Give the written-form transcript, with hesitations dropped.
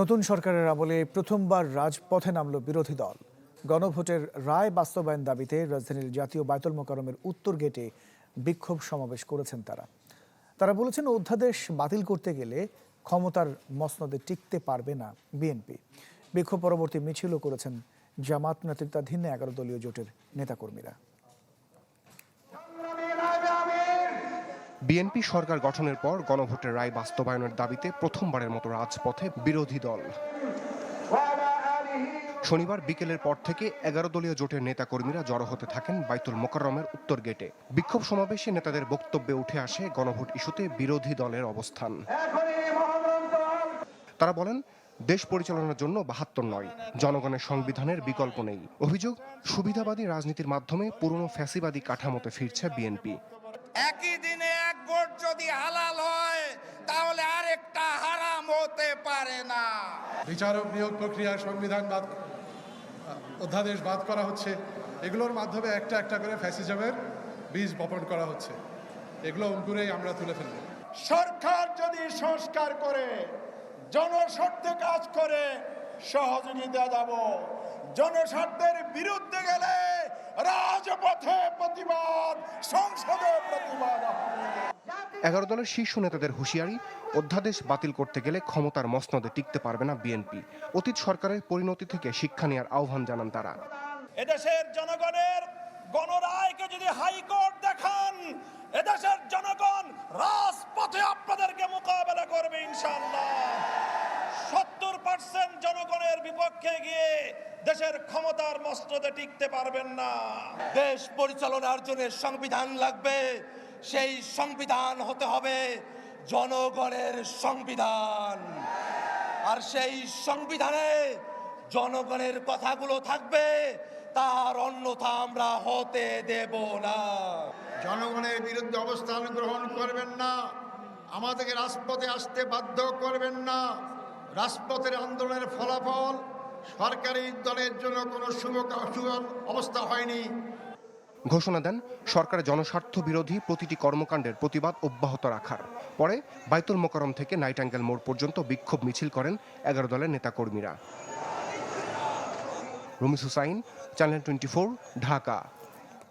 নতুন সরকারের আমলে প্রথমবার রাজপথে নামল বিরোধী দল। গণভোটের রায় বাস্তবায়ন দাবিতে রাজধানীর জাতীয় বায়তুল মোকাররমের উত্তর গেটে বিক্ষোভ সমাবেশ করেছেন তারা বলেছেন, অধ্যাদেশ বাতিল করতে গেলে ক্ষমতার মসনদে টিকতে পারবে না বিএনপি। বিক্ষোভ পরবর্তী মিছিলও করেছেন জামাত নেতৃত্বাধীন 11 দলীয় জোটের নেতাকর্মীরা। বিএনপি সরকার গঠনের পর গণভোটের রায় বাস্তবায়নের দাবিতে প্রথমবারের মতো রাজপথে বিরোধী দল। শনিবার বিকেলের পর থেকে 11 দলীয় জোটের নেতাকর্মীরা জড়ো হতে থাকেন বাইতুল মোকাররমের উত্তর গেটে। বিক্ষোভ সমাবেশে নেতাদের বক্তব্যে উঠে আসে গণভোট ইস্যুতে বিরোধী দলের অবস্থান। তারা বলেন, দেশ পরিচালনার জন্য 72 নয়, জনগণের সংবিধানের বিকল্প নেই। অভিযোগ, সুবিধাবাদী রাজনীতির মাধ্যমে পুরনো ফ্যাসিবাদী কাঠামোতে ফিরছে বিএনপি। একই দিনে এক ভোট যদি হালাল হয় তাহলে আরেকটা হারাম হতে পারে না। বিচারক নিয়োগ প্রক্রিয়া, সংবিধান বাদ, অধ্যাদেশ বাদ করা হচ্ছে। এগুলোর মাধ্যমে একটা একটা করে ফ্যাসিজমের বীজ বপন করা হচ্ছে। এগুলো অঙ্কুরেই আমরা তুলে ফেলব। সরকার যদি সংস্কার করে, জনস্বার্থে কাজ করে, সহযোগিতা দেব। জনস্বার্থের বিরুদ্ধে গেলে রাজপথে প্রতিবাদ, সংসদে প্রতিবাদ। 11 দলের শীর্ষ নেতাদের হুঁশিয়ারি, অধ্যাদেশ বাতিল করতে গেলে ক্ষমতার মসনদে টিকতে পারবে না বিএনপি। অতীত সরকারের পরিণতি থেকে শিক্ষা নেওয়ার আহ্বান জানান তারা। এদেশের জনগণের গণরায়কে যদি হাইকোর্ট দেখান, এদেশের জনগণ রাজপথে আপনাদেরকে মোকাবেলা করবে ইনশাআল্লাহ। 70% জনগণের বিপক্ষে গিয়ে দেশের ক্ষমতার মসনদে টিকতে পারবেন না। দেশ পরিচালনার জন্য সংবিধান লাগবে, সেই সংবিধান হতে হবে জনগণের সংবিধান। আর সেই সংবিধানে জনগণের কথাগুলো থাকবে, তার অন্যথা আমরা হতে দেব না। জনগণের বিরুদ্ধে অবস্থান গ্রহণ করবেন না, আমাদেরকে রাজপথে আসতে বাধ্য করবেন না। রাজপথের আন্দোলনের ফলাফল সরকারি দলের জন্য কোনো শুভ অবস্থা হয়নি। ঘোষণা দেন সরকারের জনস্বার্থ বিরোধী প্রতিটি কর্মকাণ্ডের প্রতিবাদ অব্যাহত রাখার। পরে বাইতুল মোকাররম থেকে নাইটাঙ্গেল মোড় পর্যন্ত বিক্ষোভ মিছিল করেন 11 দলের নেতাকর্মীরা। রমিজ হুসাইন, চ্যানেল 24, ঢাকা।